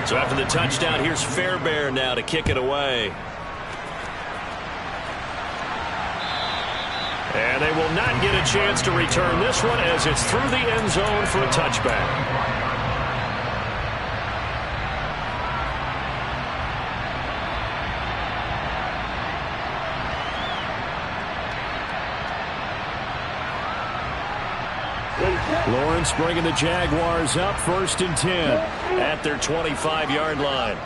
So after the touchdown, here's Fairbairn now to kick it away. And they will not get a chance to return this one as it's through the end zone for a touchback. Lawrence bringing the Jaguars up 1st and 10 at their 25-yard line.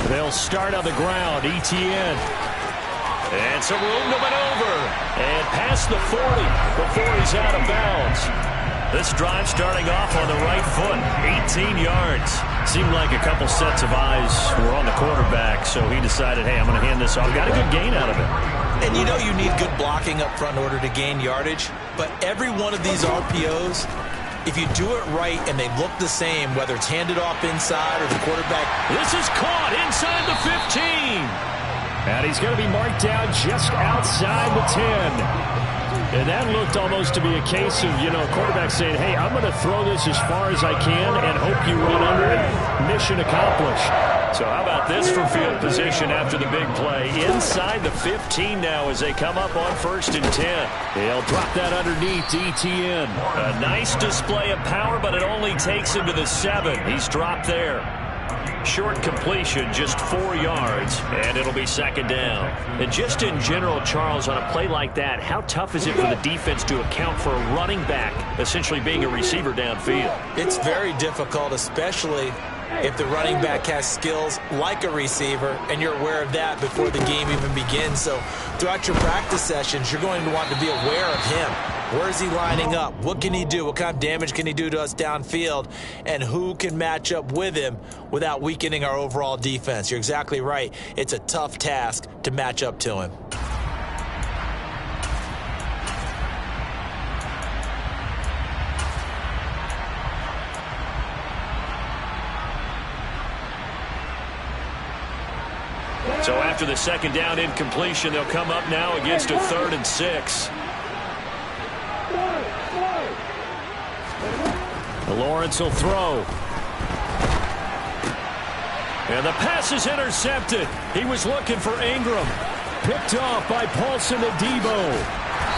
They'll start on the ground. Etienne. And some room to maneuver. And past the 40 before he's out of bounds. This drive starting off on the right foot. 18 yards. Seemed like a couple sets of eyes were on the quarterback, so he decided, hey, I'm going to hand this off. Got a good gain out of it. And you know you need good blocking up front in order to gain yardage. But every one of these RPOs, if you do it right and they look the same, whether it's handed off inside or the quarterback. This is caught inside the 15. And he's going to be marked down just outside the 10. And that looked almost to be a case of, quarterback saying, hey, I'm going to throw this as far as I can and hope you run under it. Mission accomplished. So how about this for field position after the big play? Inside the 15 now as they come up on 1st and 10. They'll drop that underneath to Etienne. A nice display of power, but it only takes him to the 7. He's dropped there. Short completion, just 4 yards, and it'll be 2nd down. And just in general, Charles, on a play like that, how tough is it for the defense to account for a running back essentially being a receiver downfield? It's very difficult, especially if the running back has skills like a receiver, and you're aware of that before the game even begins. So throughout your practice sessions, you're going to want to be aware of him. Where is he lining up? What can he do? What kind of damage can he do to us downfield? And who can match up with him without weakening our overall defense? You're exactly right. It's a tough task to match up to him. So after the 2nd down incompletion, they'll come up now against a 3rd and 6. Lawrence will throw. And the pass is intercepted. He was looking for Ingram. Picked off by Paulson Adebo.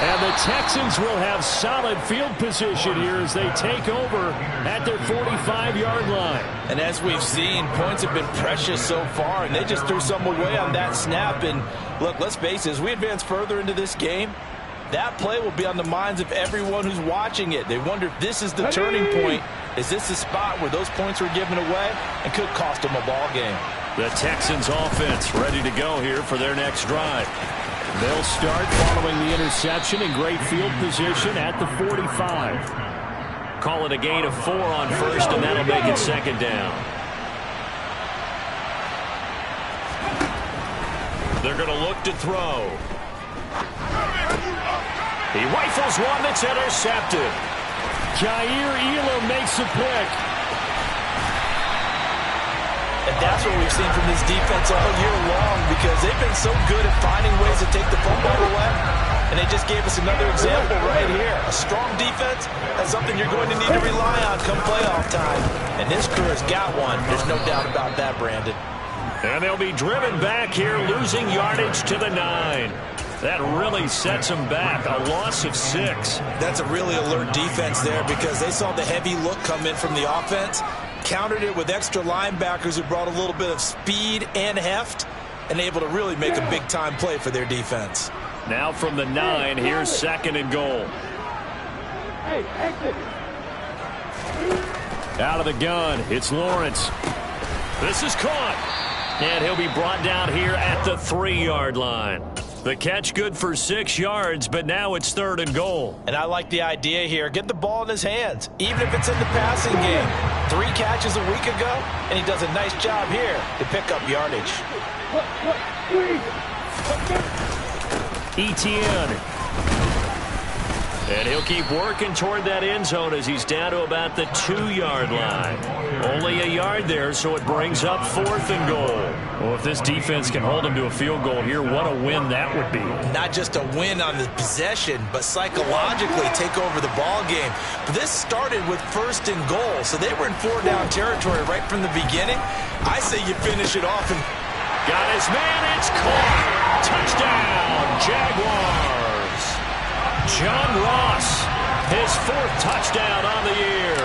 And the Texans will have solid field position here as they take over at their 45-yard line. And as we've seen, points have been precious so far, and they just threw some away on that snap. And look, let's face it, as we advance further into this game, that play will be on the minds of everyone who's watching it. They wonder if this is the turning point. Is this the spot where those points were given away and could cost them a ball game? The Texans offense ready to go here for their next drive. They'll start following the interception in great field position at the 45. Call it a gain of 4 on 1st, and that'll make it 2nd down. They're going to look to throw. He rifles one that's intercepted. Jair Elam makes a pick. And that's what we've seen from this defense all year long, because they've been so good at finding ways to take the football away. And they just gave us another example right here. A strong defense, that's something you're going to need to rely on come playoff time. And this crew has got one. There's no doubt about that, Brandon. And they'll be driven back here, losing yardage to the 9. That really sets them back. A loss of 6. That's a really alert defense there, because they saw the heavy look come in from the offense, countered it with extra linebackers who brought a little bit of speed and heft, and able to really make a big-time play for their defense. Now from the 9, here's 2nd and goal. Out of the gun, it's Lawrence. This is caught. And he'll be brought down here at the 3-yard line. The catch good for 6 yards, but now it's 3rd and goal. And I like the idea here. Get the ball in his hands, even if it's in the passing game. 3 catches a week ago, and he does a nice job here to pick up yardage. Etienne. And he'll keep working toward that end zone as he's down to about the 2-yard line. Only a yard there, so it brings up 4th and goal. Well, if this defense can hold him to a field goal here, what a win that would be. Not just a win on the possession, but psychologically take over the ball game. But this started with 1st and goal, so they were in 4-down territory right from the beginning. I say you finish it off and got his man. It's caught. Touchdown, Jaguars. John Ross, his 4th touchdown on the year.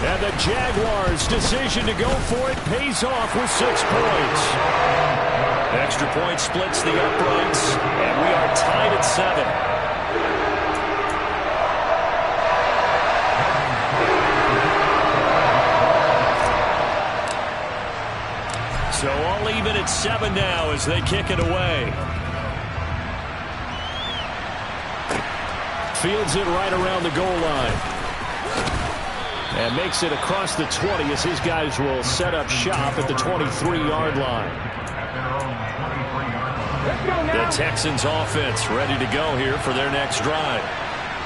And the Jaguars' decision to go for it pays off with 6 points. Extra point splits the uprights, and we are tied at 7. So all even at 7 now as they kick it away. Fields it right around the goal line. And makes it across the 20 as his guys will set up shop at the 23-yard line. The Texans offense ready to go here for their next drive.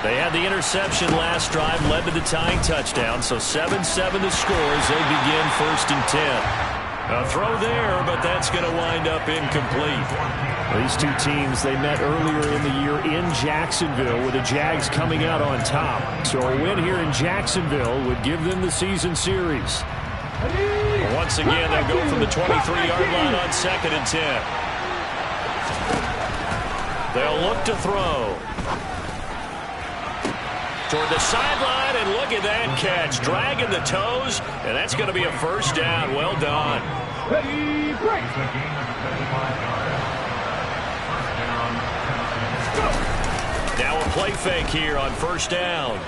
They had the interception last drive, led to the tying touchdown, so 7-7 the score as they begin 1st and 10. A throw there, but that's going to wind up incomplete. These two teams, they met earlier in the year in Jacksonville with the Jags coming out on top. So a win here in Jacksonville would give them the season series. Once again, they go from the 23-yard line on 2nd and 10. They'll look to throw. Toward the sideline, and look at that catch. Dragging the toes, and that's going to be a 1st down. Well done. Now a play fake here on 1st down.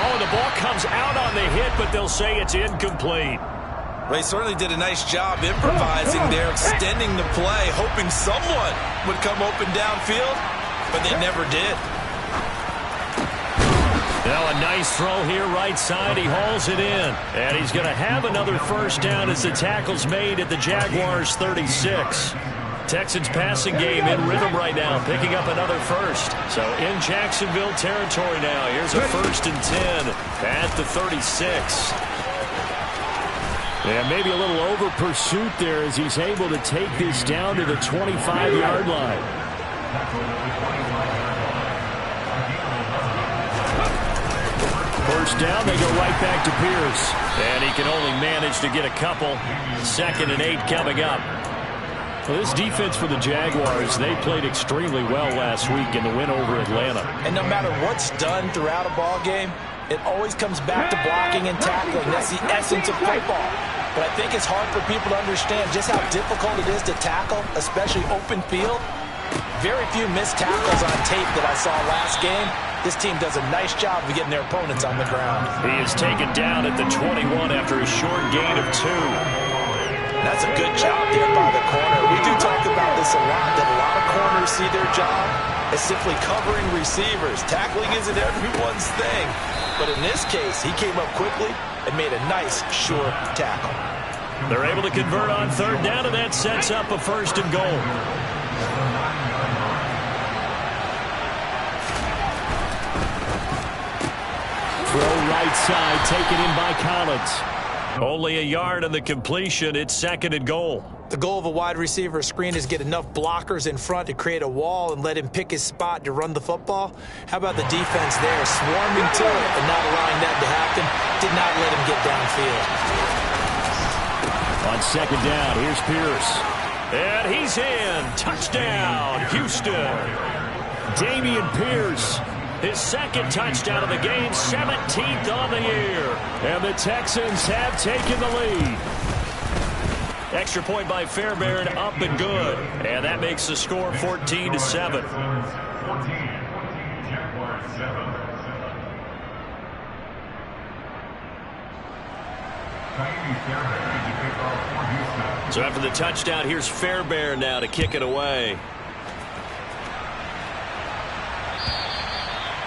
Oh, the ball comes out on the hit, but they'll say it's incomplete. Well, he certainly did a nice job improvising there, extending the play, hoping someone would come open downfield, but they never did. Now a nice throw here right side. He hauls it in. And he's going to have another 1st down as the tackle's made at the Jaguars' 36. Texans passing game in rhythm right now, picking up another 1st. So in Jacksonville territory now. Here's a 1st and 10 at the 36. Yeah, maybe a little over pursuit there as he's able to take this down to the 25-yard line. First down, they go right back to Pierce. And he can only manage to get a couple. 2nd and 8 coming up. Well, this defense for the Jaguars, they played extremely well last week in the win over Atlanta. And no matter what's done throughout a ball game, it always comes back to blocking and tackling. That's the essence of football. But I think it's hard for people to understand just how difficult it is to tackle, especially open field. Very few missed tackles on tape that I saw last game. This team does a nice job of getting their opponents on the ground. He is taken down at the 21 after a short gain of 2. That's a good job there by the corner. We do talk about this a lot, that a lot of corners see their job as simply covering receivers. Tackling isn't everyone's thing. But in this case, he came up quickly and made a nice, short tackle. They're able to convert on 3rd down, and that sets up a 1st and goal. Throw right side, taken in by Collins. Only a yard on the completion. It's 2nd and goal. The goal of a wide receiver screen is get enough blockers in front to create a wall and let him pick his spot to run the football. How about the defense there, swarming to it and not allowing that to happen? Did not let him get downfield. On 2nd down, here's Pierce. And he's in. Touchdown, Houston. Dameon Pierce. His 2nd touchdown of the game, 17th on the year. And the Texans have taken the lead. Extra point by Fairbairn, up and good. And that makes the score 14-7. So after the touchdown, here's Fairbairn now to kick it away.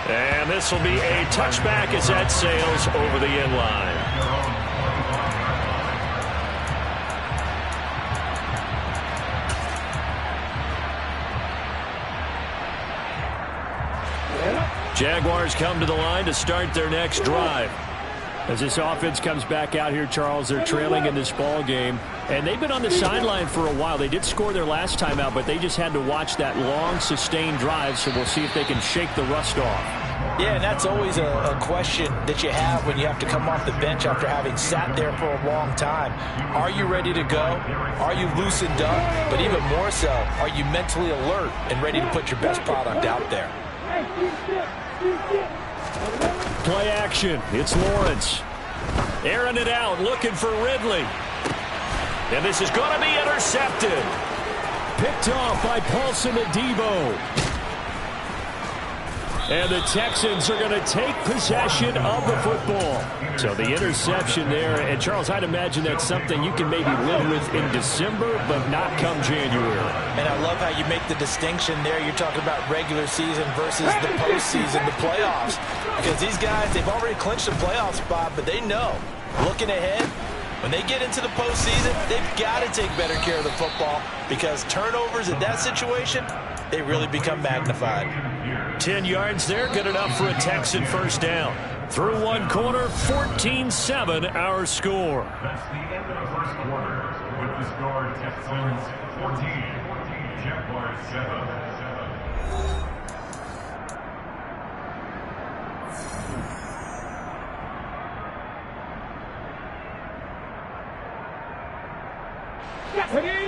And this will be a touchback as that sails over the end line. Jaguars come to the line to start their next drive. As this offense comes back out here, Charles, they're trailing in this ball game. And they've been on the sideline for a while. They did score their last time out, but they just had to watch that long, sustained drive, so we'll see if they can shake the rust off. Yeah, and that's always a question that you have when you have to come off the bench after having sat there for a long time. Are you ready to go? Are you loosened up? But even more so, are you mentally alert and ready to put your best product out there? Play action. It's Lawrence. Airing it out, looking for Ridley. And this is going to be intercepted. Picked off by Paulson Adebo. And the Texans are going to take possession of the football. So the interception there. And, Charles, I'd imagine that's something you can maybe live with in December, but not come January. And I love how you make the distinction there. You're talking about regular season versus the postseason, the playoffs. Because these guys, they've already clinched the playoff spot, but they know, looking ahead, when they get into the postseason, they've got to take better care of the football because turnovers in that situation, they really become magnified. 10 yards there, good enough for a Texan first down. Through one quarter, 14-7 our score. That's the end of the first quarter. With the score, Texans 14, Jaguars 7.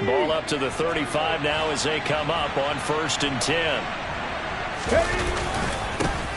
Ball up to the 35 now as they come up on 1st and 10.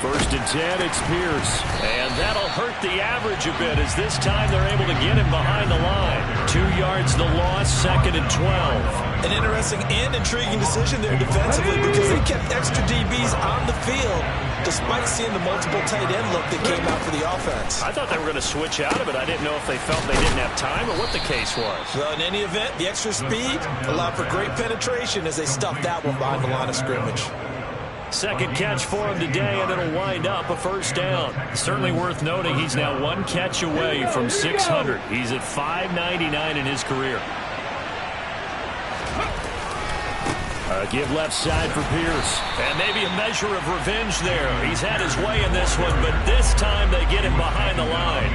1st and 10, it's Pierce. And that'll hurt the average a bit as this time they're able to get him behind the line. 2 yards the loss, 2nd and 12. An interesting and intriguing decision there defensively because they kept extra DBs on the field despite seeing the multiple tight end look that came out for the offense. I thought they were going to switch out of it. I didn't know if they felt they didn't have time or what the case was. Well, in any event, the extra speed allowed for great penetration as they stuffed that one behind the line of scrimmage. Second catch for him today, and it'll wind up a first down. Certainly worth noting he's now one catch away from 600. He's at 599 in his career. Give left side for Pierce. And maybe a measure of revenge there. He's had his way in this one, but this time they get him behind the line.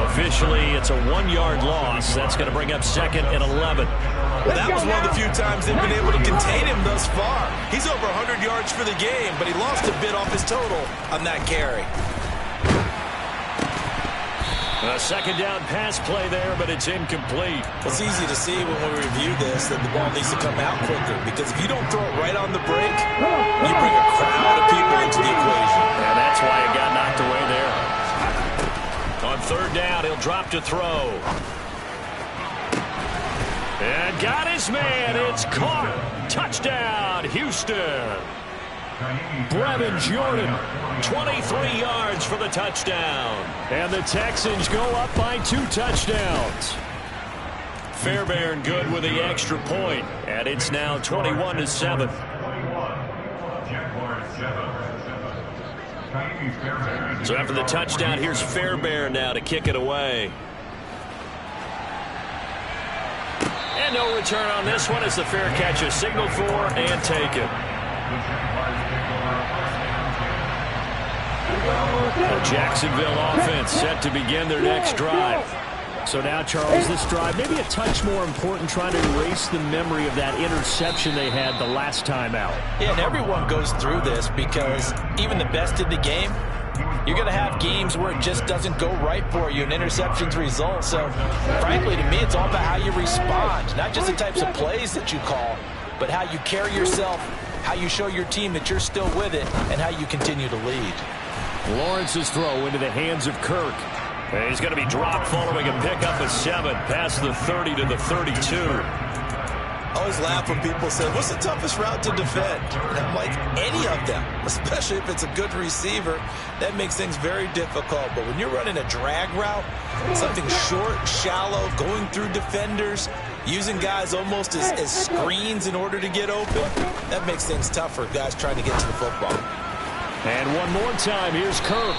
Officially, it's a 1-yard loss. That's going to bring up 2nd and 11. Well, that was one of the few times they've been able to contain him thus far. He's over 100 yards for the game, but he lost a bit off his total on that carry. A second down pass play there, but it's incomplete. It's easy to see when we review this that the ball needs to come out quicker because if you don't throw it right on the break, you bring a crowd of people into the equation. And that's why it got knocked away there. On 3rd down, he'll drop to throw. And got his man. It's caught. Touchdown, Houston. Brevin Jordan, 23 yards for the touchdown. And the Texans go up by 2 touchdowns. Fairbairn good with the extra point, and it's now 21-7. So after the touchdown, here's Fairbairn now to kick it away. And no return on this one as the fair catch is signaled for and taken. The Jacksonville offense set to begin their next drive. So now, Charles, this drive maybe a touch more important, trying to erase the memory of that interception they had the last time out. Yeah, and everyone goes through this because even the best in the game, you're going to have games where it just doesn't go right for you and interceptions result. So, frankly, to me, it's all about how you respond, not just the types of plays that you call, but how you carry yourself, how you show your team that you're still with it, and how you continue to lead. Lawrence's throw into the hands of Kirk. And he's going to be dropped following a pickup of 7 past the 30 to the 32. I always laugh when people say, what's the toughest route to defend? And I'm like, any of them, especially if it's a good receiver. That makes things very difficult. But when you're running a drag route, something short, shallow, going through defenders, using guys almost as screens in order to get open, that makes things tough for guys trying to get to the football. And one more time, here's Kirk.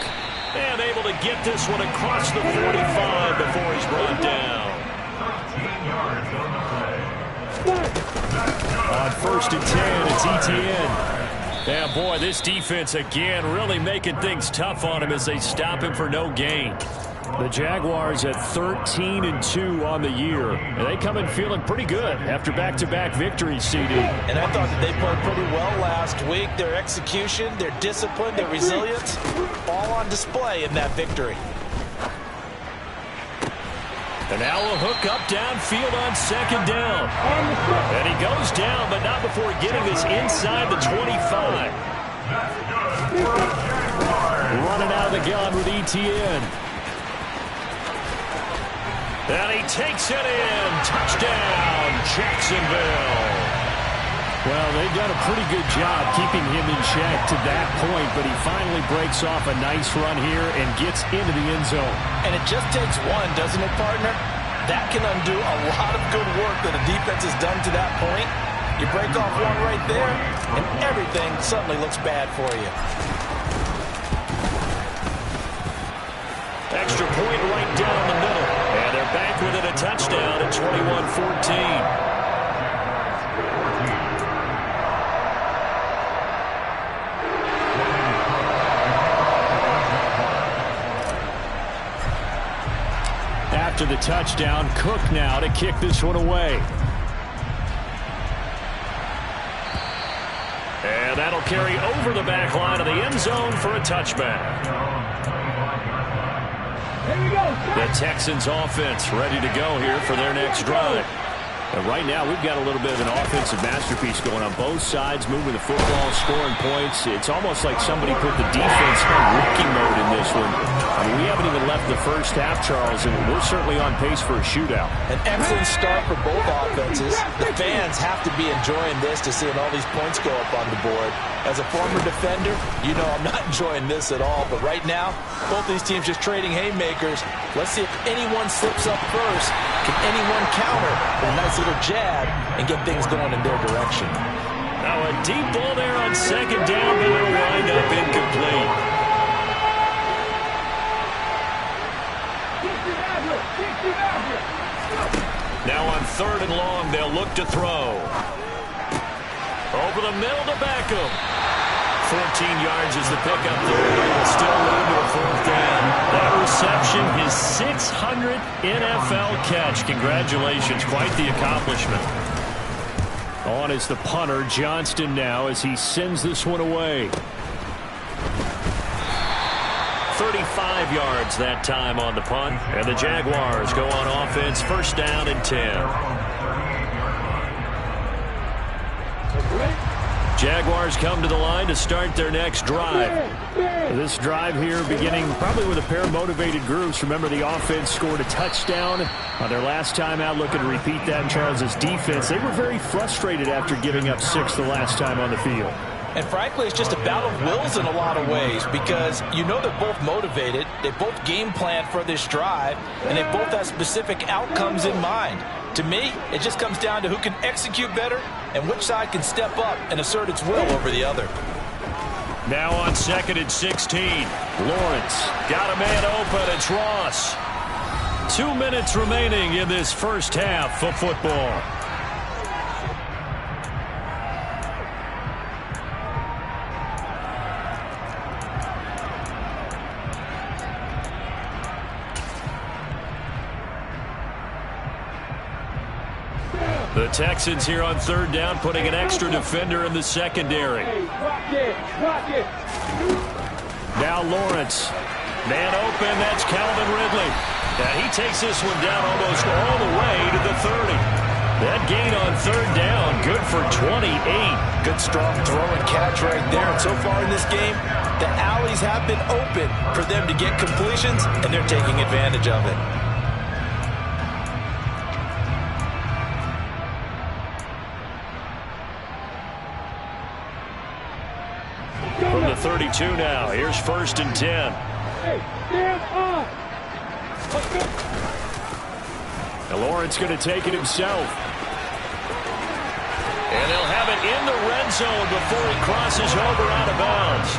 And able to get this one across the 45 before he's brought down. On 1st and 10, it's Etienne. Yeah, boy, this defense again really making things tough on him as they stop him for no gain. The Jaguars at 13-2 on the year. And they come in feeling pretty good after back-to-back victories, CD. And I thought that they played pretty well last week. Their execution, their discipline, their resilience, all on display in that victory. And now a hook up downfield on second down. And he goes down, but not before getting this inside the 25. Running out of the gun with ETN. And he takes it in. Touchdown, Jacksonville. Well, they've done a pretty good job keeping him in check to that point, but he finally breaks off a nice run here and gets into the end zone. And it just takes one, doesn't it, partner? That can undo a lot of good work that a defense has done to that point. You break off one right there, and everything suddenly looks bad for you. Extra point right down the middle. And they're back with it, a touchdown at 21-14. After the touchdown, Cook now to kick this one away. And that'll carry over the back line of the end zone for a touchback. The Texans offense ready to go here for their next drive. And right now we've got a little bit of an offensive masterpiece going on both sides, moving the football, scoring points. It's almost like somebody put the defense on rookie mode in this one. I mean, we haven't even left the first half, Charles, and we're certainly on pace for a shootout. An excellent start for both offenses. The fans have to be enjoying this to seeing all these points go up on the board. As a former defender, you know I'm not enjoying this at all. But right now, both these teams just trading haymakers. Let's see if anyone slips up first. Can anyone counter with a nice little jab and get things going in their direction? Now a deep ball there on second down, but it'll wind up incomplete. Now on third and long, they'll look to throw. Over the middle to Beckham. 14 yards is the pickup there. Still lead to a fourth down. That reception, his 600th NFL catch. Congratulations, quite the accomplishment. On is the punter, Johnston, now as he sends this one away. 35 yards that time on the punt. And the Jaguars go on offense, first down and 10. Jaguars come to the line to start their next drive. This drive here beginning probably with a pair of motivated groups. Remember, the offense scored a touchdown on their last time out. Looking to repeat that in Charles's defense. They were very frustrated after giving up 6 the last time on the field. And frankly, it's just a battle of wills in a lot of ways because you know they're both motivated. They both game plan for this drive, and they both have specific outcomes in mind. To me, it just comes down to who can execute better and which side can step up and assert its will over the other. Now on second and 16. Lawrence got a man open. It's Ross. 2 minutes remaining in this first half of football. The Texans here on third down, putting an extra defender in the secondary. Now Lawrence. Man open, that's Calvin Ridley. And he takes this one down almost all the way to the 30. That gain on third down, good for 28. Good strong throw and catch right there. And so far in this game, the alleys have been open for them to get completions, and they're taking advantage of it. From the 32 now, here's first and 10. And Lawrence going to take it himself. And they'll have it in the red zone before he crosses over out of bounds.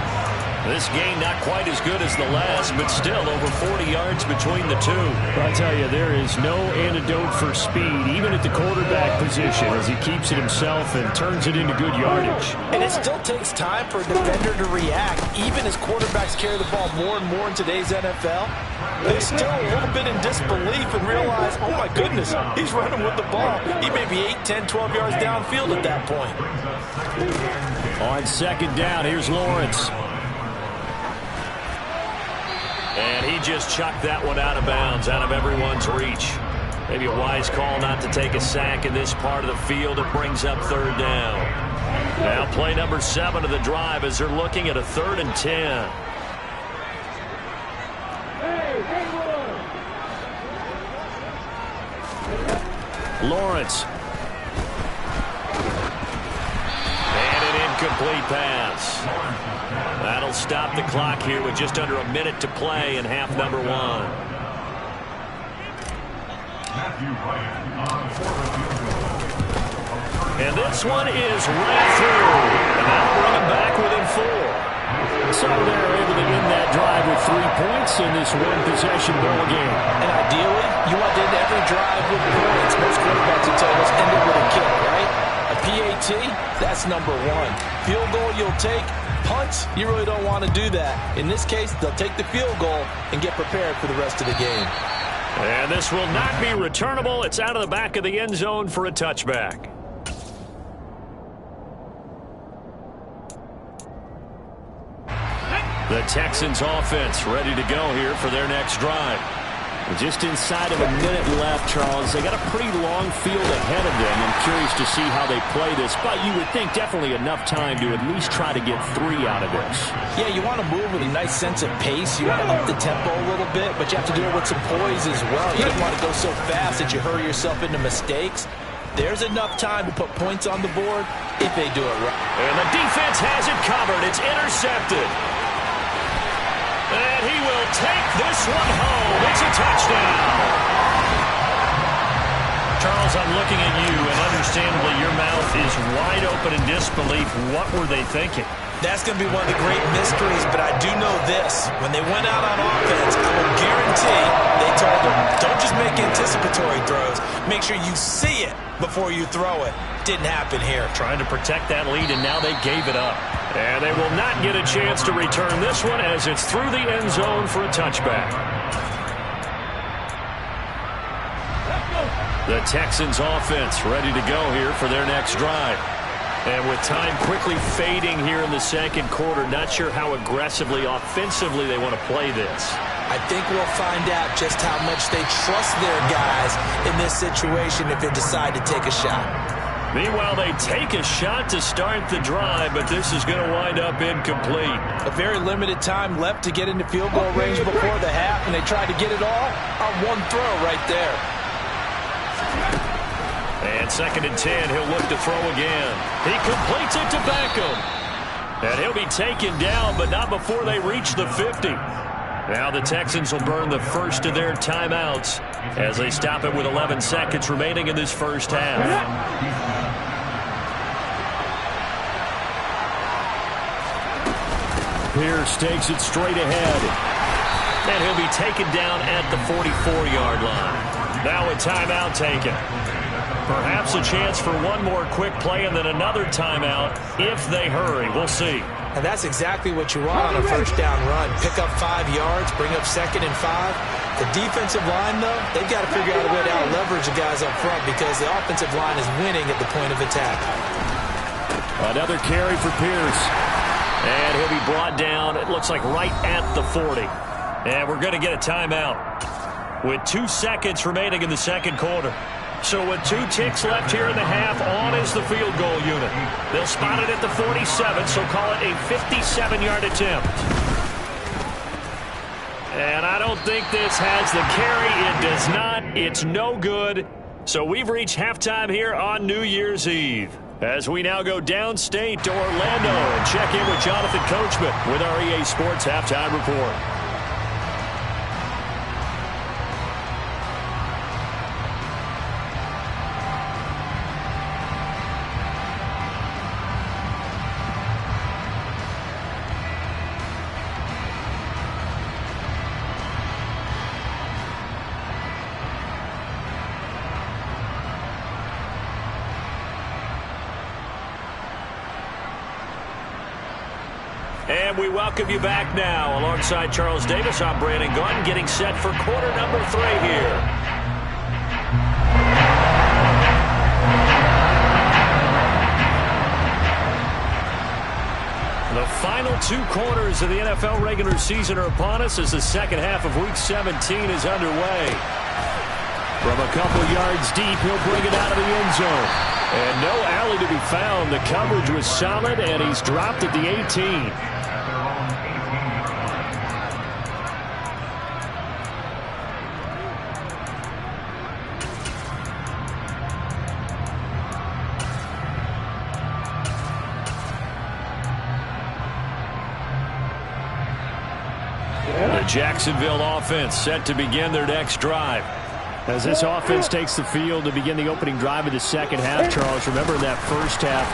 This game not quite as good as the last, but still over 40 yards between the two. I tell you, there is no antidote for speed, even at the quarterback position, as he keeps it himself and turns it into good yardage. And it still takes time for a defender to react, even as quarterbacks carry the ball more and more in today's NFL. They're still a little bit in disbelief and realize, oh my goodness, he's running with the ball. He may be 8, 10, 12 yards downfield at that point. On second down, here's Lawrence. And he just chucked that one out of bounds, out of everyone's reach. Maybe a wise call not to take a sack in this part of the field. It brings up third down. Now play number 7 of the drive as they're looking at a 3rd and 10. Lawrence. And an incomplete pass. That'll stop the clock here with just under a minute to play in half number 1. And this one is right through. And that'll bring him back within 4. So they're able to end that drive with 3 points in this one-possession ball game. And ideally, you want to end every drive with points. Most quarterbacks will tell us end it with a kick, right? A PAT, that's number 1. Field goal you'll take. Punts, you really don't want to do that. In this case, they'll take the field goal and get prepared for the rest of the game. And this will not be returnable. It's out of the back of the end zone for a touchback. The Texans offense ready to go here for their next drive. Just inside of a minute left, Charles. They got a pretty long field ahead of them. I'm curious to see how they play this, but you would think definitely enough time to at least try to get 3 out of this. Yeah, you want to move with a nice sense of pace. You want to up the tempo a little bit, but you have to do it with some poise as well. You don't want to go so fast that you hurry yourself into mistakes. There's enough time to put points on the board if they do it right. And the defense has it covered. It's intercepted. And he will take this one home. It's a touchdown. Charles, I'm looking at you, and understandably your mouth is wide open in disbelief. What were they thinking? That's going to be one of the great mysteries, but I do know this. When they went out on offense, I will guarantee they told them, don't just make anticipatory throws. Make sure you see it before you throw it. Didn't happen here. Trying to protect that lead, and now they gave it up. And they will not get a chance to return this one as it's through the end zone for a touchback. The Texans offense ready to go here for their next drive. And with time quickly fading here in the second quarter, not sure how aggressively, offensively they want to play this. I think we'll find out just how much they trust their guys in this situation if they decide to take a shot. Meanwhile, they take a shot to start the drive, but this is going to wind up incomplete. A very limited time left to get into field goal range before the half, and they tried to get it all on one throw right there. And 2nd and 10, he'll look to throw again. He completes it to Beckham. And he'll be taken down, but not before they reach the 50. Now the Texans will burn the first of their timeouts as they stop it with 11 seconds remaining in this first half. Pierce takes it straight ahead. And he'll be taken down at the 44-yard line. Now a timeout taken. Perhaps a chance for one more quick play and then another timeout if they hurry. We'll see. And that's exactly what you want on a first down run. Pick up 5 yards, bring up 2nd and 5. The defensive line, though, they've got to figure out a way to out-leverage the guys up front because the offensive line is winning at the point of attack. Another carry for Pierce. And he'll be brought down, it looks like right at the 40. And we're going to get a timeout with 2 seconds remaining in the second quarter. So with 2 ticks left here in the half, on is the field goal unit. They'll spot it at the 47, so call it a 57-yard attempt. And I don't think this has the carry. It does not. It's no good. So we've reached halftime here on New Year's Eve. As we now go downstate to Orlando and check in with Jonathan Coachman with our EA Sports Halftime Report. And we welcome you back now. Alongside Charles Davis, I'm Brandon Gunn, getting set for quarter number 3 here. The final 2 quarters of the NFL regular season are upon us as the second half of Week 17 is underway. From a couple yards deep, he'll bring it out of the end zone. And no alley to be found. The coverage was solid, and he's dropped at the 18. The Jacksonville offense set to begin their next drive. As this offense takes the field to begin the opening drive of the second half, Charles, remember that first half,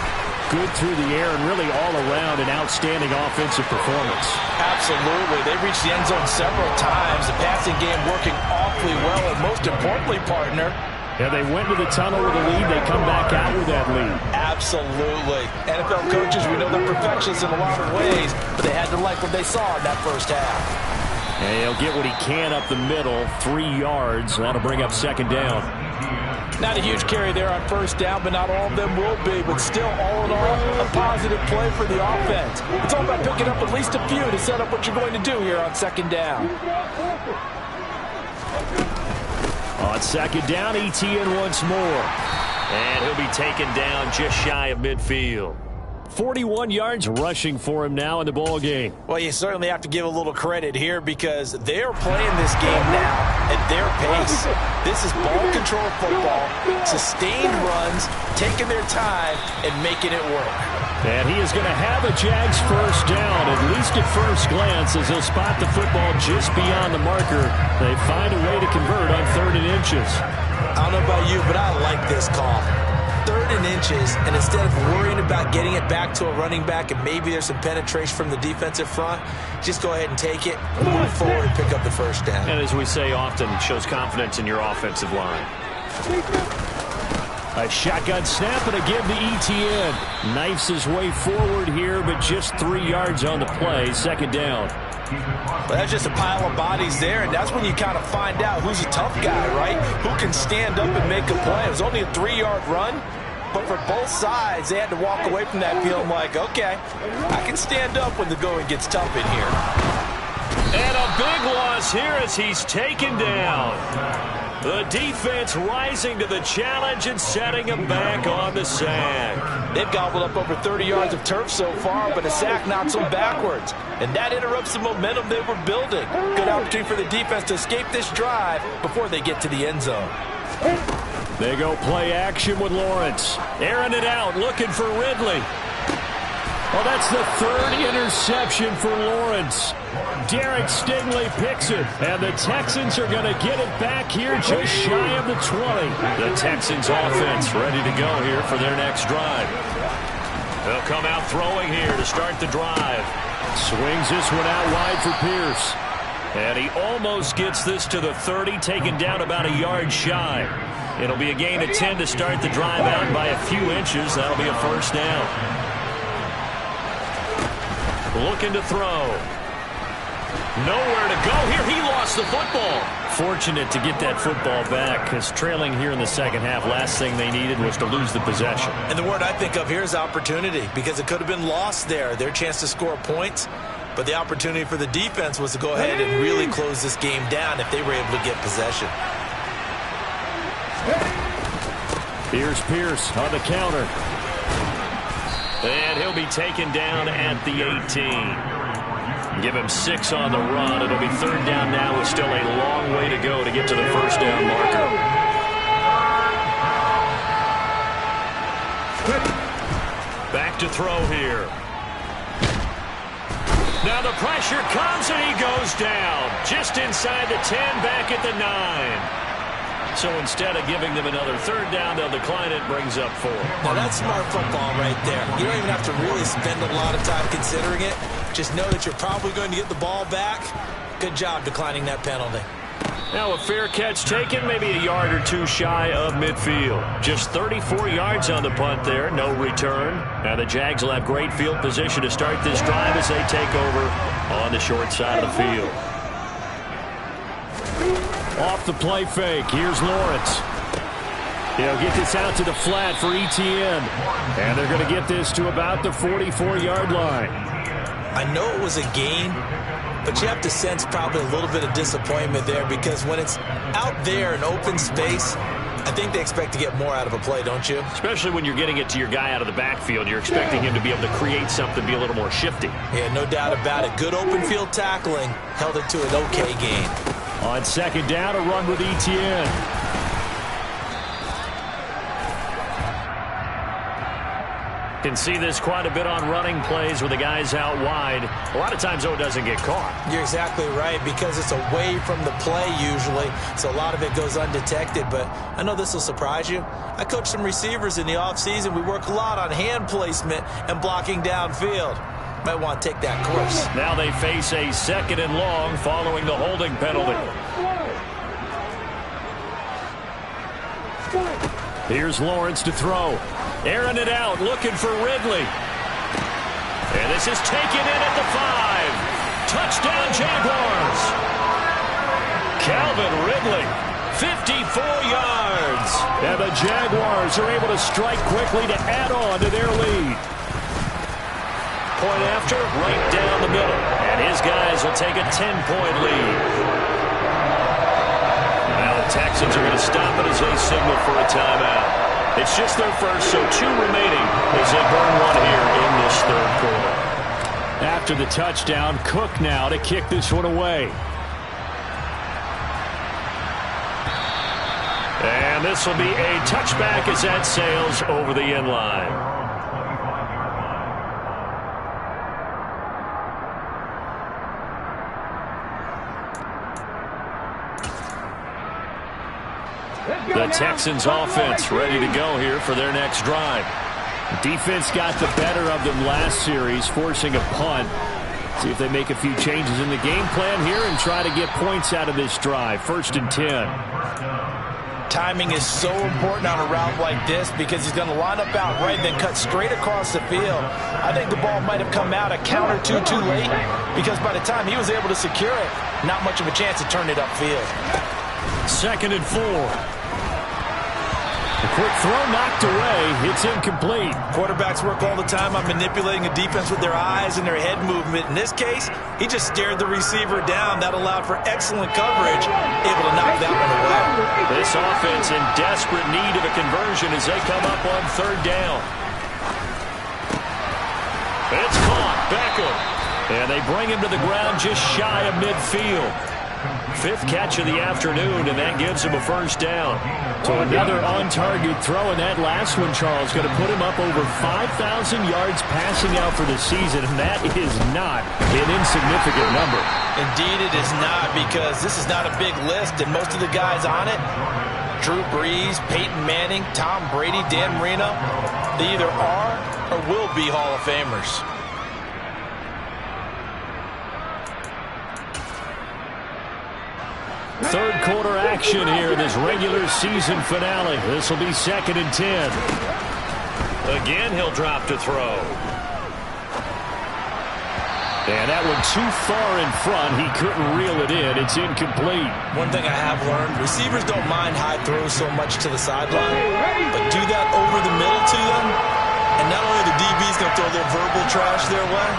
good through the air and really all around an outstanding offensive performance. Absolutely. They reached the end zone several times. The passing game working awfully well, and most importantly, partner, yeah, they went to the tunnel with a lead. They come back out with that lead. Absolutely. NFL coaches, we know they're perfectionists in a lot of ways, but they had to like what they saw in that first half. And he'll get what he can up the middle, 3 yards. That'll bring up second down. Not a huge carry there on first down, but not all of them will be. But still, all in all, a positive play for the offense. It's all about picking up at least a few to set up what you're going to do here on second down. On second down, ETN once more. And he'll be taken down just shy of midfield. 41 yards rushing for him now in the ball game. Well, you certainly have to give a little credit here because they're playing this game now at their pace. This is ball control football, sustained runs, taking their time, and making it work. And he is going to have a Jags first down, at least at first glance, as he'll spot the football just beyond the marker. They find a way to convert on 3rd and inches. I don't know about you, but I like this call. 3rd and inches, and instead of worrying about getting it back to a running back and maybe there's some penetration from the defensive front, just go ahead and take it, move forward, and pick up the first down. And as we say often, it shows confidence in your offensive line. A shotgun snap and a give to ETN. Knifes his way forward here, but just 3 yards on the play. Second down. Well, that's just a pile of bodies there, and that's when you kind of find out who's a tough guy, right? Who can stand up and make a play. It was only a 3-yard run, but for both sides, they had to walk away from that feeling like, okay, I can stand up when the going gets tough in here. And a big loss here as he's taken down. The defense rising to the challenge and setting him back on the sack. They've gobbled up over 30 yards of turf so far, but a sack knocks them backwards. And that interrupts the momentum they were building. Good opportunity for the defense to escape this drive before they get to the end zone. They go play action with Lawrence. Airing it out, looking for Ridley. Well, that's the 3rd interception for Lawrence. Derek Stingley picks it, and the Texans are going to get it back here just shy of the 20. The Texans offense ready to go here for their next drive. They'll come out throwing here to start the drive. Swings this one out wide for Pierce. And he almost gets this to the 30, taken down about a yard shy. It'll be a gain of 10 to start the drive out by a few inches. That'll be a first down. Looking to throw. Nowhere to go here. He lost the football. Fortunate to get that football back because trailing here in the second half, last thing they needed was to lose the possession. And the word I think of here is opportunity because it could have been lost there. Their chance to score points, but the opportunity for the defense was to go ahead and really close this game down if they were able to get possession. Here's Pierce on the counter. And he'll be taken down at the 18. Give him 6 on the run. It'll be 3rd down now with still a long way to go to get to the first down marker. Back to throw here. Now the pressure comes and he goes down. Just inside the 10, back at the 9. So instead of giving them another 3rd down, they'll decline it, brings up 4. Now that's smart football right there. You don't even have to really spend a lot of time considering it. Just know that you're probably going to get the ball back. Good job declining that penalty. Now a fair catch taken, maybe a yard or two shy of midfield. Just 34 yards on the punt there, no return. Now the Jags will have great field position to start this drive as they take over on the short side of the field. Off the play fake, here's Lawrence. He'll get this out to the flat for ETN. And they're going to get this to about the 44-yard line. I know it was a gain, but you have to sense probably a little bit of disappointment there because when it's out there in open space, I think they expect to get more out of a play, don't you? Especially when you're getting it to your guy out of the backfield. You're expecting him to be able to create something, be a little more shifty. Yeah, no doubt about it. Good open field tackling held it to an okay gain. On second down, a run with ETN. Can see this quite a bit on running plays with the guys out wide. A lot of times, though, it doesn't get caught. You're exactly right because it's away from the play usually, so a lot of it goes undetected. But I know this will surprise you. I coach some receivers in the offseason. We work a lot on hand placement and blocking downfield. Might want to take that course. Now they face a 2nd and long following the holding penalty. Here's Lawrence to throw. Airing it out, looking for Ridley. And this is taken in at the 5. Touchdown, Jaguars. Calvin Ridley, 54 yards. And the Jaguars are able to strike quickly to add on to their lead. Point after, right down the middle. And his guys will take a 10-point lead. Now the Texans are going to stop it as they signal for a timeout. It's just their first, so 2 remaining as they burn one here in this 3rd quarter. After the touchdown, Cook now to kick this one away. And this will be a touchback as that sails over the end line. The Texans offense ready to go here for their next drive. Defense got the better of them last series, forcing a punt. See if they make a few changes in the game plan here and try to get points out of this drive. 1st and 10. Timing is so important on a route like this because he's going to line up out right, then cut straight across the field. I think the ball might have come out a count or two too late because by the time he was able to secure it, not much of a chance to turn it upfield. 2nd and 4. A quick throw knocked away. It's incomplete. Quarterbacks work all the time on manipulating a defense with their eyes and their head movement. In this case, he just stared the receiver down. That allowed for excellent coverage, able to knock that one away. This offense in desperate need of a conversion as they come up on 3rd down. It's caught. Beckham. And they bring him to the ground just shy of midfield. 5th catch of the afternoon, and that gives him a 1st down. So another on-target throw, and that last one, Charles, going to put him up over 5,000 yards passing out for the season, and that is not an insignificant number. Indeed it is not, because this is not a big list, and most of the guys on it, Drew Brees, Peyton Manning, Tom Brady, Dan Marino, they either are or will be Hall of Famers. 3rd quarter action here in this regular season finale. This will be 2nd and 10. Again, he'll drop to throw. And that one too far in front. He couldn't reel it in. It's incomplete. One thing I have learned, receivers don't mind high throws so much to the sideline, but do that over the middle to them, and not only the DB's going to throw a little verbal trash their way,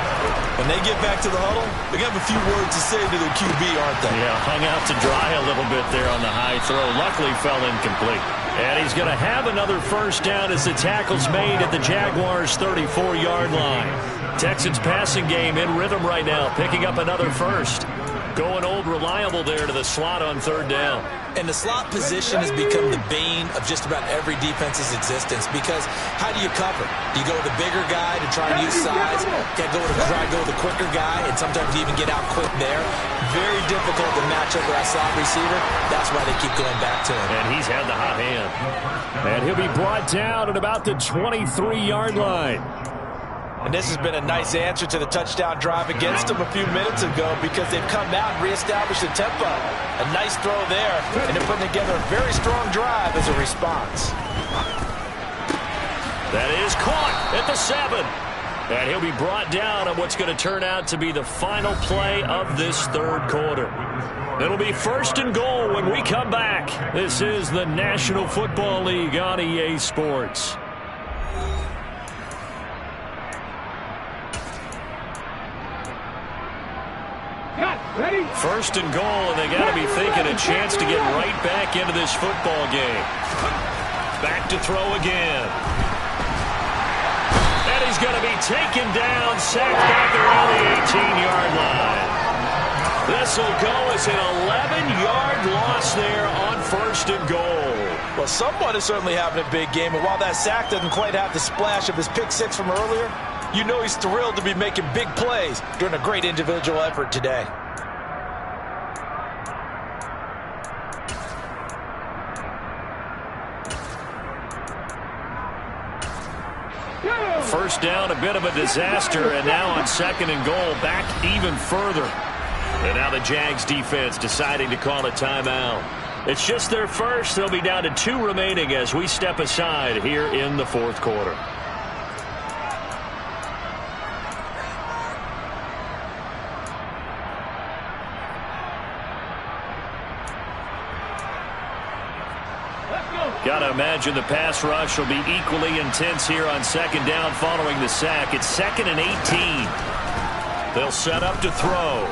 when they get back to the huddle, they're going to have a few words to say to their QB, aren't they? Yeah, hung out to dry a little bit there on the high throw. Luckily fell incomplete. And he's going to have another 1st down as the tackle's made at the Jaguars' 34-yard line. Texans passing game in rhythm right now, picking up another 1st. Going old reliable there to the slot on 3rd down. And the slot position has become the bane of just about every defense's existence because how do you cover? Do you go with the bigger guy to try and use size? Can't go with try to go with the quicker guy and sometimes even get out quick there. Very difficult to match up with that slot receiver. That's why they keep going back to him. And he's had the hot hand. And he'll be brought down at about the 23-yard line. And this has been a nice answer to the touchdown drive against them a few minutes ago because they've come out and reestablished the tempo. A nice throw there, and they're putting together a very strong drive as a response. That is caught at the 7. And he'll be brought down on what's going to turn out to be the final play of this third quarter. It'll be 1st and goal when we come back. This is the National Football League on EA Sports. Ready? 1st and goal, and they got to be thinking a chance to get right back into this football game. Back to throw again. And he's going to be taken down, sacked back around the 18-yard line. This will go as an 11-yard loss there on 1st and goal. Well, someone is certainly having a big game, and while that sack doesn't quite have the splash of his pick 6 from earlier, you know he's thrilled to be making big plays during a great individual effort today. First down, a bit of a disaster, and now on 2nd and goal, back even further. And now the JAX defense deciding to call a timeout. It's just their first. They'll be down to 2 remaining as we step aside here in the 4th quarter. Got to imagine the pass rush will be equally intense here on 2nd down following the sack. It's 2nd and 18. They'll set up to throw.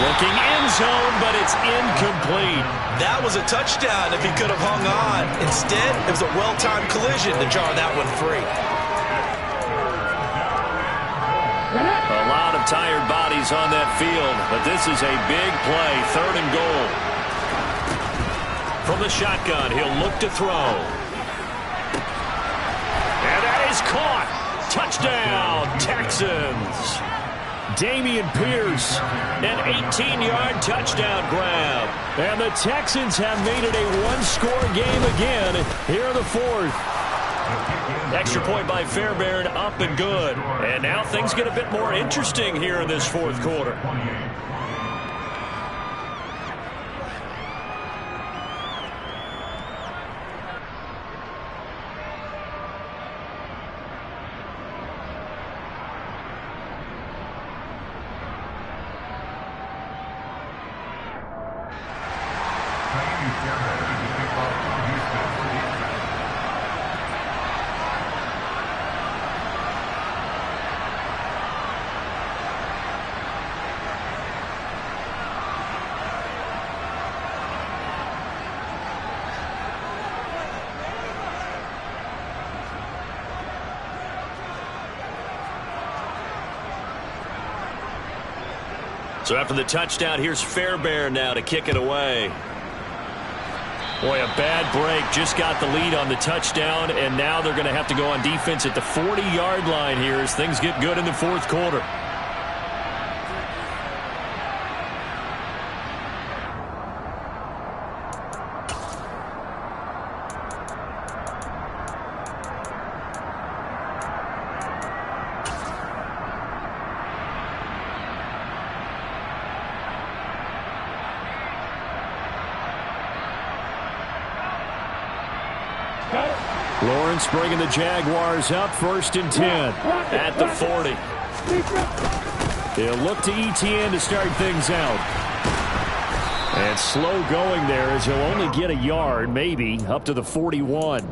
Looking end zone, but it's incomplete. That was a touchdown if he could have hung on. Instead, it was a well-timed collision to jar that one free. A lot of tired bodies on that field, but this is a big play. 3rd and goal. From the shotgun, he'll look to throw. And that is caught. Touchdown, Texans. Dameon Pierce, an 18-yard touchdown grab. And the Texans have made it a one-score game again here in the 4th. Extra point by Fairbairn, up and good. And now things get a bit more interesting here in this 4th quarter. So after the touchdown, here's Fairbairn now to kick it away. Boy, a bad break. Just got the lead on the touchdown, and now they're going to have to go on defense at the 40-yard line here as things get good in the 4th quarter. Lawrence bringing the Jaguars up 1st and 10 at the 40. He'll look to ETN to start things out. And slow going there as he'll only get a yard, maybe, up to the 41.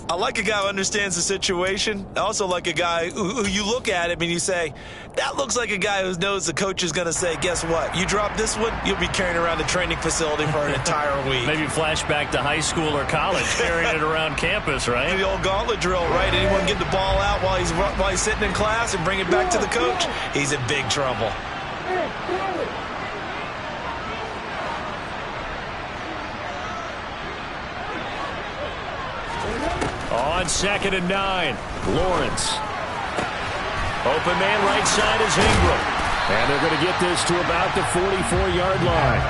I like a guy who understands the situation. I also like a guy who you look at him and you say, that looks like a guy who knows the coach is going to say, guess what? You drop this one, you'll be carrying around the training facility for an entire week. Maybe flashback to high school or college, carrying it around campus, right? The old gauntlet drill, right? Anyone get the ball out while he's sitting in class and bring it back to the coach? He's in big trouble. On 2nd and 9, Lawrence. Open man right side is Ingram. And they're going to get this to about the 44-yard line.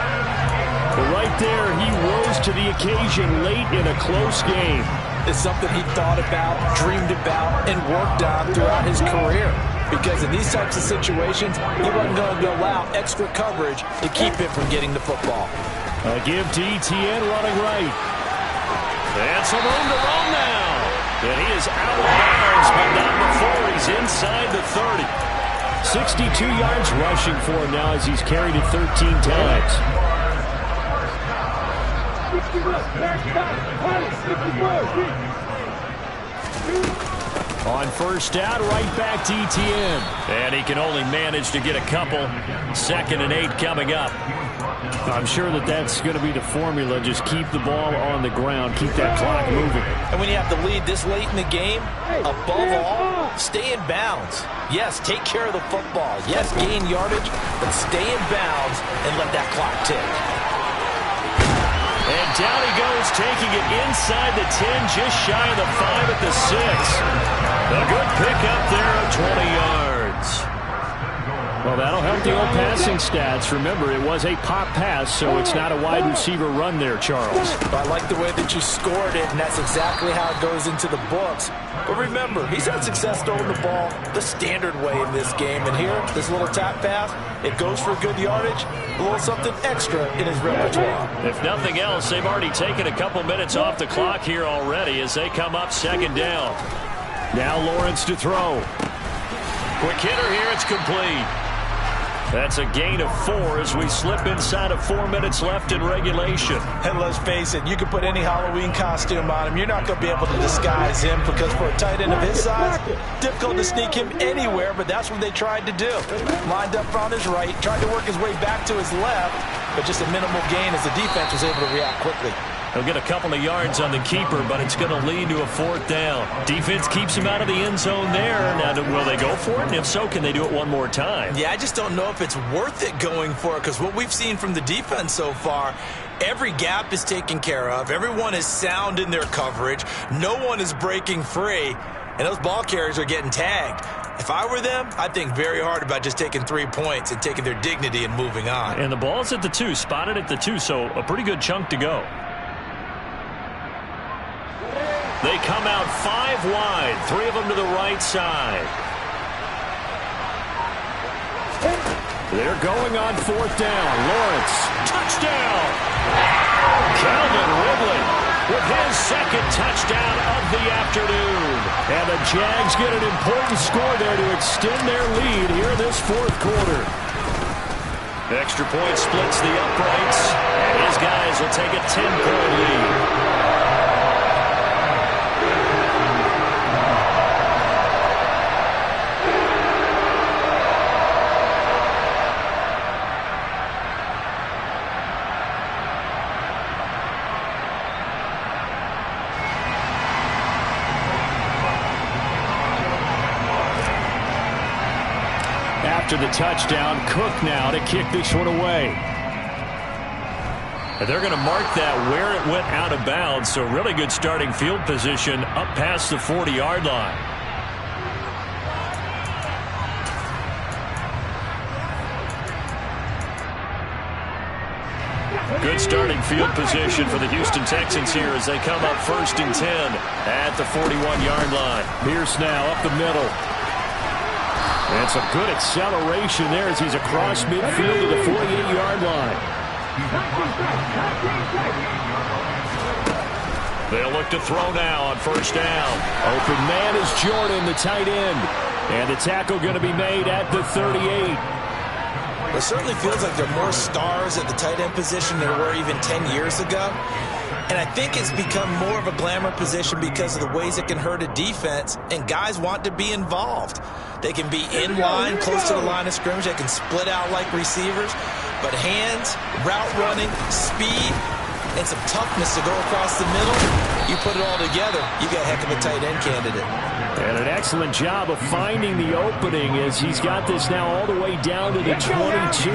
But right there, he rose to the occasion late in a close game. is something he thought about, dreamed about, and worked on throughout his career. Because in these types of situations, he wasn't going to allow extra coverage to keep him from getting the football. A give to ETN running right. And some room to run now. And he is out of bounds, but not before he's inside the 30. 62 yards rushing for him now as he's carried it 13 times. On first down, right back to ETN. And he can only manage to get a couple. 2nd and 8 coming up. I'm sure that that's going to be the formula. Just keep the ball on the ground. Keep that clock moving. And when you have the lead this late in the game, above all, stay in bounds. Yes, take care of the football. Yes, gain yardage, but stay in bounds and let that clock tick. And down he goes, taking it inside the 10, just shy of the 5 at the 6. A good pickup there of 20 yards. Well, that'll help the old passing stats. Remember, it was a pop pass, so it's not a wide receiver run there, Charles. I like the way that you scored it, and that's exactly how it goes into the books. But remember, he's had success throwing the ball the standard way in this game. And here, this little tap pass, it goes for good yardage, a little something extra in his repertoire. If nothing else, they've already taken a couple minutes off the clock here already as they come up 2nd down. Now Lawrence to throw. Quick hitter here, it's complete. That's a gain of 4 as we slip inside of 4 minutes left in regulation. And let's face it, you can put any Halloween costume on him. You're not going to be able to disguise him because for a tight end of his size, difficult to sneak him anywhere, but that's what they tried to do. Lined up on his right, tried to work his way back to his left, but just a minimal gain as the defense was able to react quickly. He'll get a couple of yards on the keeper, but it's going to lead to a 4th down. Defense keeps him out of the end zone there. Now, will they go for it? And if so, can they do it one more time? Yeah, I just don't know if it's worth it going for it because what we've seen from the defense so far, every gap is taken care of. Everyone is sound in their coverage. No one is breaking free, and those ball carriers are getting tagged. If I were them, I'd think very hard about just taking 3 points and taking their dignity and moving on. And the ball's at the 2, spotted at the 2, so a pretty good chunk to go. They come out 5 wide, 3 of them to the right side. They're going on 4th down. Lawrence, touchdown! Calvin Ridley with his 2nd touchdown of the afternoon. And the Jags get an important score there to extend their lead here in this 4th quarter. Extra point splits the uprights, and his guys will take a 10-point lead. After the touchdown, Cook now to kick this one away. And they're going to mark that where it went out of bounds, so really good starting field position up past the 40-yard line. Good starting field position for the Houston Texans here as they come up 1st and 10 at the 41-yard line. Pierce now up the middle. And some good acceleration there as he's across midfield to the 48-yard line. They'll look to throw now on 1st down. Open man is Jordan, the tight end. And the tackle going to be made at the 38. It certainly feels like there are more stars at the tight end position than there were even 10 years ago. And I think it's become more of a glamour position because of the ways it can hurt a defense, and guys want to be involved. They can be in line, close to the line of scrimmage. They can split out like receivers. But hands, route running, speed, and some toughness to go across the middle, you put it all together, you got a heck of a tight end candidate. And an excellent job of finding the opening as he's got this now all the way down to the 22.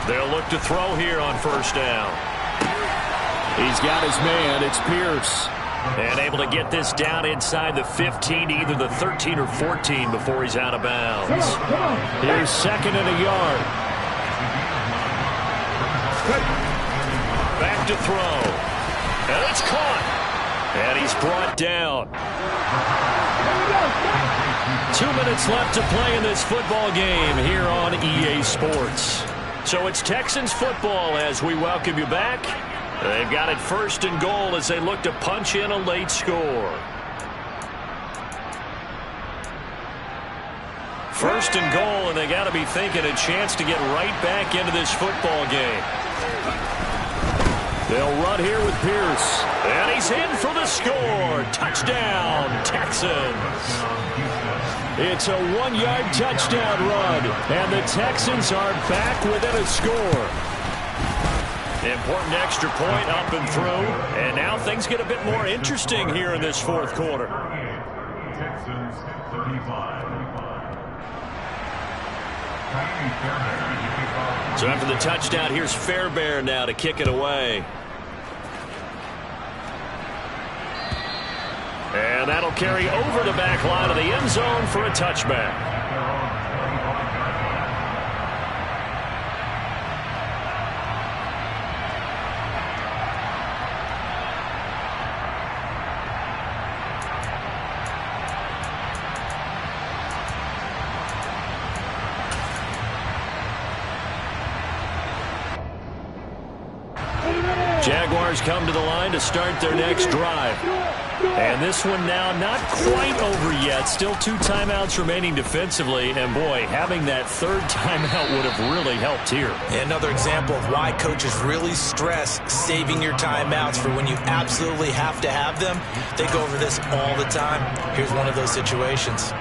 They'll look to throw here on 1st down. He's got his man. It's Pierce. And able to get this down inside the 15, either the 13 or 14 before he's out of bounds. Here's 2nd and a yard. to throw. And it's caught. And he's brought down. 2 minutes left to play in this football game here on EA Sports. So it's Texans football as we welcome you back. They've got it 1st and goal as they look to punch in a late score. 1st and goal, and they got to be thinking a chance to get right back into this football game. They'll run here with Pierce. And he's in for the score. Touchdown, Texans. It's a 1-yard touchdown run. And the Texans are back within a score. Important extra point up and through. And now things get a bit more interesting here in this 4th quarter. Texans 35. So after the touchdown, here's Fairbairn now to kick it away. And that'll carry over the back line of the end zone for a touchback. Jaguars come to the line to start their next drive. And this one now not quite over yet. Still 2 timeouts remaining defensively. And, boy, having that 3rd timeout would have really helped here. Another example of why coaches really stress saving your timeouts for when you absolutely have to have them. They go over this all the time. Here's one of those situations.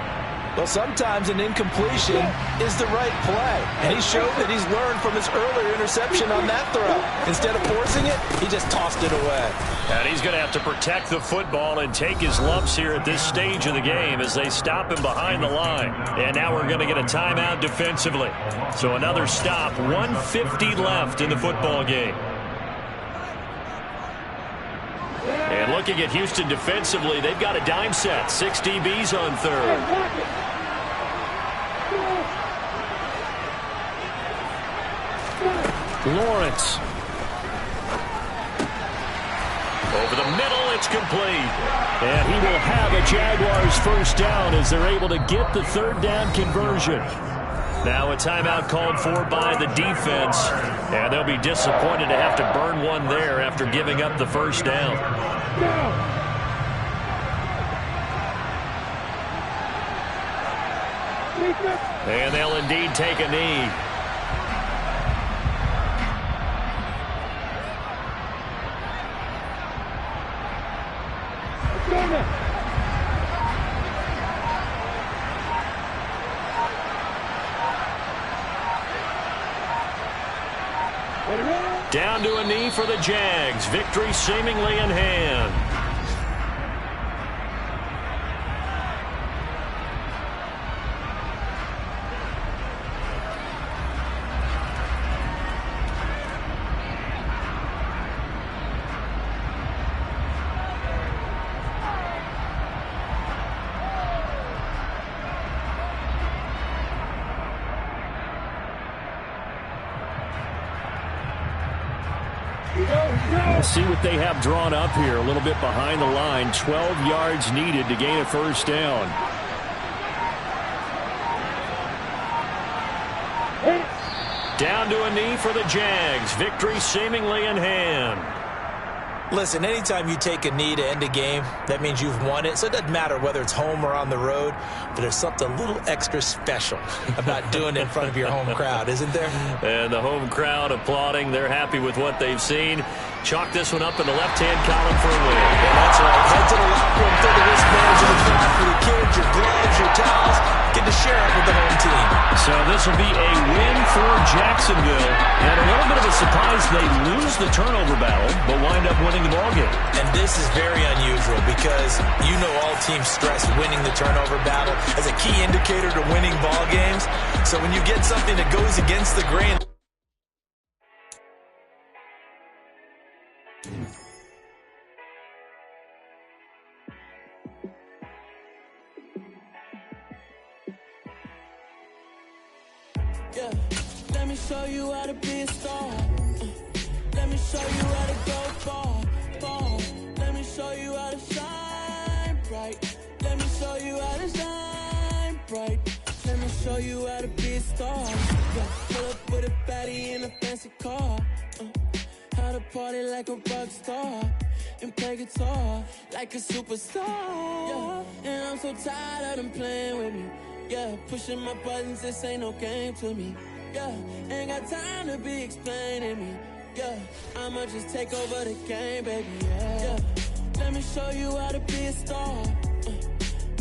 Well, sometimes an incompletion is the right play. And he showed that he's learned from his earlier interception on that throw. Instead of forcing it, he just tossed it away. And he's going to have to protect the football and take his lumps here at this stage of the game as they stop him behind the line. And now we're going to get a timeout defensively. So another stop, 1:50 left in the football game. And looking at Houston defensively, they've got a dime set. 6 DBs on 3rd. Lawrence. Over the middle, it's complete. And he will have a Jaguars 1st down as they're able to get the 3rd down conversion. Now a timeout called for by the defense. And they'll be disappointed to have to burn one there after giving up the 1st down. And they'll indeed take a knee. Down to a knee for the Jags. Victory seemingly in hand. We'll see what they have drawn up here. A little bit behind the line. 12 yards needed to gain a 1st down. Down to a knee for the Jags. Victory seemingly in hand. Listen, anytime you take a knee to end a game, that means you've won it. So it doesn't matter whether it's home or on the road, but there's something a little extra special about doing it in front of your home crowd, isn't there? And the home crowd applauding. They're happy with what they've seen. Chalk this one up in the left-hand column for a win. Yeah, that's right. Head to the locker room, throw the wristbands in the crowd for your kids, your gloves, your towels. Get to share it with the home team. So this will be a win for Jacksonville. And a little bit of a surprise, they lose the turnover battle, but wind up winning the ballgame. And this is very unusual because you know all teams stress winning the turnover battle as a key indicator to winning ball games. So when you get something that goes against the grain. Yeah, let me show you how to be a star. Let me me show you how to go far, far. Let me show you how to shine bright. Let me show you how to shine bright. Let me show you how to be a star. Yeah, pull up with a baddie in a fancy car. How to party like a rock star and play guitar like a superstar. Yeah, and I'm so tired of them playing with me. Yeah, pushing my buttons, this ain't no game to me. Yeah, ain't got time to be explaining me. Yeah, I'ma just take over the game, baby. Yeah, let me show you how to be a star.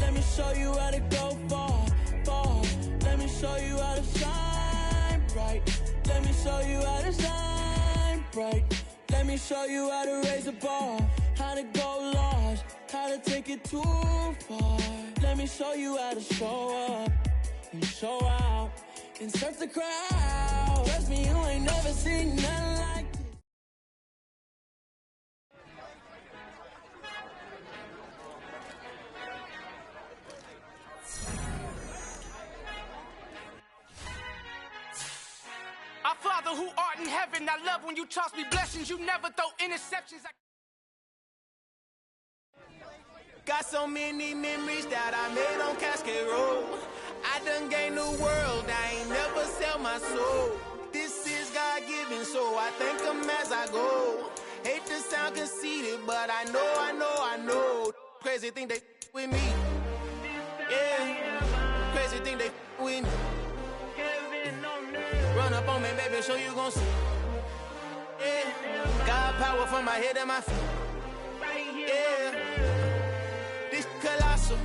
Let me show you how to go far, far. Let me show you how to shine bright. Let me show you how to shine bright. Let me show you how to raise the bar, how to go large, how to take it too far. Let me show you how to show up and show out and surf the crowd. Trust me, you ain't never seen nothing like this. Our Father who art in heaven, I love when you toss me blessings. You never throw interceptions. Got so many memories that I made on Cascade Road. I done gained the world, I ain't never sell my soul. This is God-given, so I thank him as I go. Hate to sound conceited, but I know. Crazy thing they with me. Yeah, crazy thing they with me. Run up on me, baby, show you gon' see. Yeah, God power from my head and my feet. Yeah, this colossal.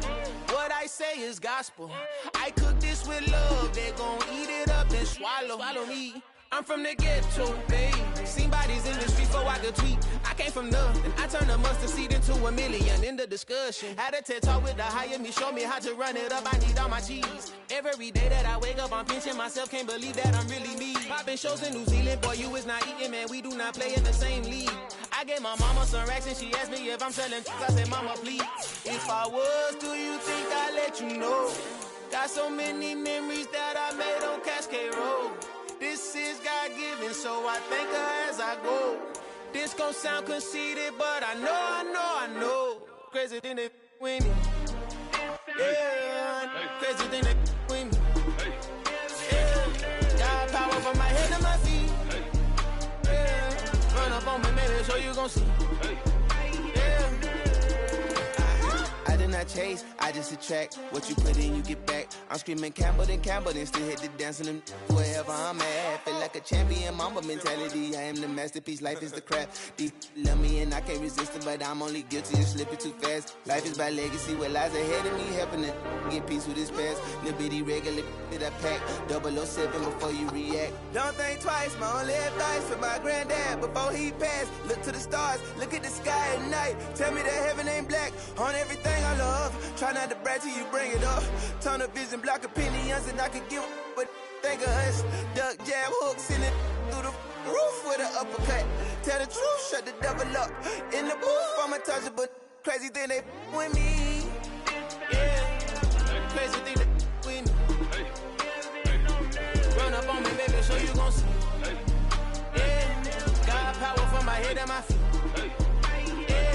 What I say is gospel. I cook this with love. They gon' eat it up and swallow me. I'm from the ghetto, babe. Seen bodies in the streets before I could tweet. I came from nothing. I turned a mustard seed into a million. In the discussion, had a TED talk with the higher me. Show me how to run it up. I need all my cheese. Every day that I wake up, I'm pinching myself. Can't believe that I'm really me. Popping shows in New Zealand, boy, you is not eating, man. We do not play in the same league. I gave my mama some racks and she asked me if I'm selling. I said, mama, please. If I was, do you think I'd let you know? Got so many memories that I made on Cascade Road. This is God-given, so I thank her as I go. This gon' sound conceited, but I know. Crazy thing they with me. Yeah, crazy thing they with me. Yeah, got power from my head to my feet. Yeah, run up on me, maybe so you gon' see. Yeah. I did not chase, I just attract. What you put in, you get back. I'm screaming Campbell, then still hit the dancing and wherever I'm at. Feel like a champion, mamba mentality. I am the masterpiece, life is the crap. Deep love me and I can't resist it, but I'm only guilty of slipping too fast. Life is by legacy, what lies ahead of me, helping to get peace with this past. Little bitty regular that I pack, 007 before you react. Don't think twice, my only advice for my granddad before he passed. Look to the stars, look at the sky at night. Tell me that heaven ain't black on everything I love. Try not to brag till you bring it up. Tunnel vision, block opinions, and I could give but think of us. Duck, jab, hooks in it through the roof with an uppercut. Tell the truth, shut the devil up. In the booth, I'm untouchable. Crazy thing they with me. Yeah, crazy thing they with me. Run up on me, baby, so you gon' see. Yeah, got power from my head and my feet. Yeah.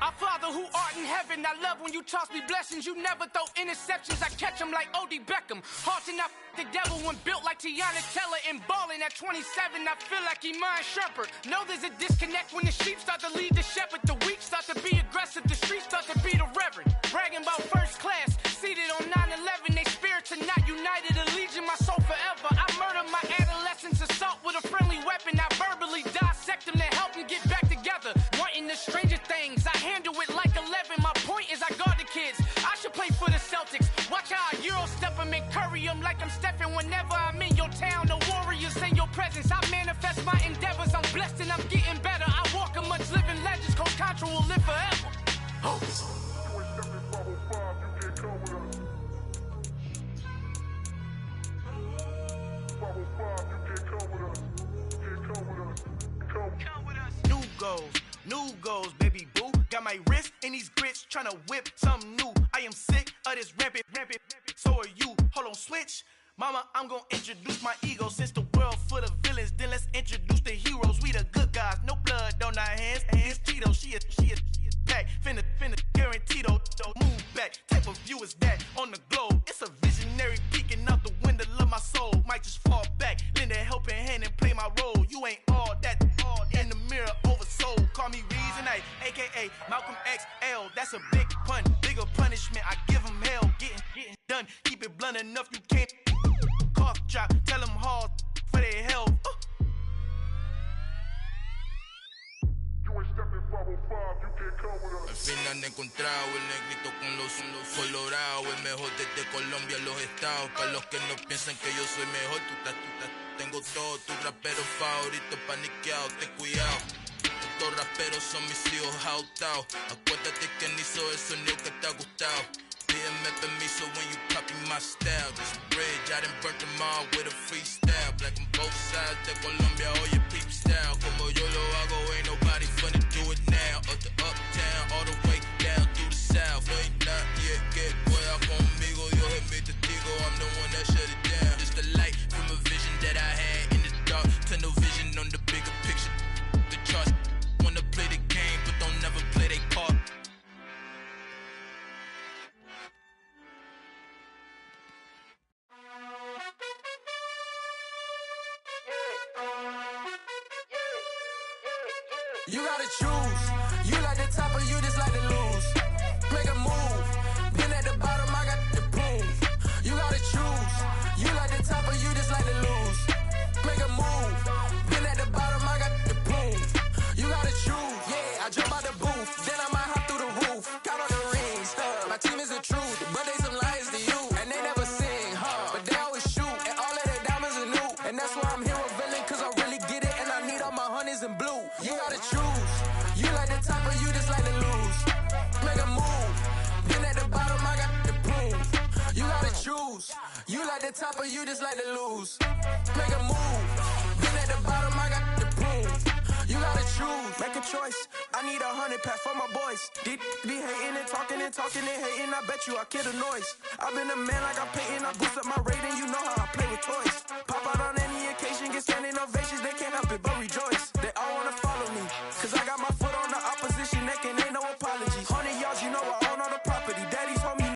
Our Father who art in heaven, I love when you toss me blessings. You never throw interceptions, I catch them like O.D. Beckham. Hard to not the devil when built like Tiana Teller and balling at 27, I feel like Iman Shumpert. Know there's a disconnect when the sheep start to lead the shepherd. The weak start to be aggressive, the streets start to be the reverend. Bragging about first class, seated on 9/11. They spirits are not united, allegiance my soul forever. I murder my adolescence, assault with a friendly weapon. I verbally dissect them to help them get back together. Wanting the stranger things, I handle it like 11. My point is I guard the kids. I should play for the Celtics. Watch how I Euro step them and curry them like I'm Stephen. Whenever I'm in your town, the Warriors in your presence. I manifest my endeavors. I'm blessed and I'm getting better. I walk amongst living legends. Coach Contra will live forever. goals, baby boo. Got my wrist in these grits, tryna whip something new. I am sick of this rampant. So are you. Hold on, switch. Mama, I'm gonna introduce my ego. Since the world full of villains, then let's introduce the heroes. We the good guys, no blood on our hands. It's Tito, she a pack. Finna guaranteed don't move back. Type of view is that on the globe? It's a visionary peeking out the window of my soul. Might just fall back, lend a helping hand and play my role. You ain't all that in the mirror oversold. Call me Reason A, aka Malcolm XL. That's a big pun, bigger punishment. I give him hell, getting done. Keep it blunt enough, you can't cough drop. Tell them hard for their health. Al fin han encontrado el negrito con los colorados, el mejor desde Colombia a los estados. Para los que no piensan que yo soy mejor, tengo todos tus raperos favoritos paniqueados, ten cuidado. Estos raperos son mis hijos adoptados. Acuérdate que ni hizo el sonido que te ha gustado. Pídeme permiso when you copy my style. This bridge, I done burnt them all with a freestyle. Black on both sides de Colombia, oye peep style. Como yo lo hago, ain't nobody finna do it now. Up to uptown, all the way down through the south. No ain't not yet, que pueda conmigo. Dios es mi testigo, I'm the one that shut it down. Just a light from a vision that I had in the dark. Tunnel vision on the bigger picture. The charts wanna play the game, but don't never play their part. You gotta choose. You like the top or you just like to lose. Make a move. Been at the bottom, I got the proof. You gotta choose. You like the top or you just like to lose. Make a move. Been at the bottom, I got the proof. You gotta choose. Yeah, I jump out the booth. Then I might hop through the roof. Count on the rings. My team is the truth, but they some liars to you. And they never sing, but they always shoot. And all of their diamonds are new. And that's why I'm here with villain, cause I really get it. And I need all my honeys in blue. You gotta choose. You like the top or you just like to lose. Make a move. Been at the bottom, I got the proof. You gotta choose. You like the top or you just like to lose. Make a move. Been at the bottom, I got the proof. You gotta choose. Make a choice. I need 100 pack for my boys. Be hating and talking and hating. I bet you I kill the noise. I've been a man like I'm painting. I boost